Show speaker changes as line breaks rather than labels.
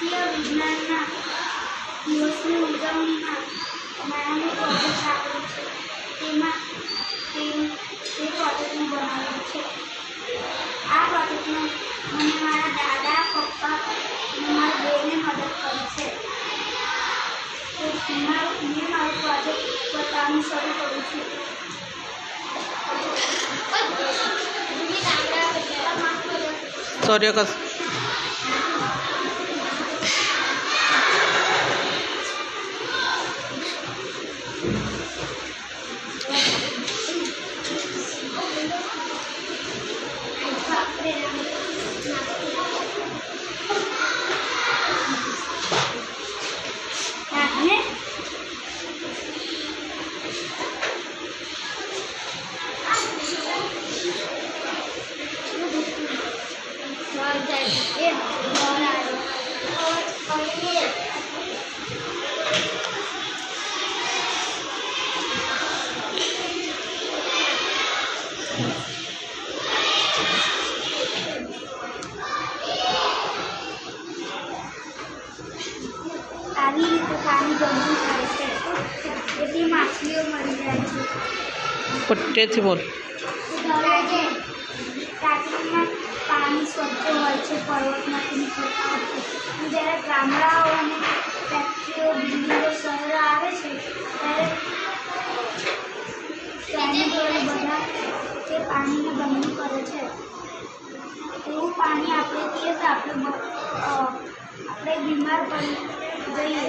રાષ્ટ્રીય વિજ્ઞાનના દિવસની ઉજવણીમાં અમારાને પ્રોજેક્ટ આપેલો છે. તેમાં તે પ્રોજેક્ટને બનાવ્યો છે. આ પ્રોજેક્ટમાં મને મારા દાદા, પપ્પા અને મારા બેને મદદ કરી છે. મેં મારો પ્રોજેક્ટ બતાવવાનું શરૂ કરું છું.
સૂર્યકસ
આવી રીતે પાણી ગંદુ થાય છે, તેથી માછલીઓ મરી જાય છે.
પટ્ટેથી બોલ.
ટાંકીમાં પાણી સ્વચ્છ હોય છે, પર્વતમાંથી નીકળતા હોય છે. જ્યારે ગામડાઓ અને ફેક્ટરીઓ, બિલ્ડિંગો, શહેરો આવે છે ત્યારે કેમિકલો બધા તે પાણીને ગંદુ કરે છે. એવું પાણી આપણે પીએ તો આપણે બીમાર પડી જઈએ.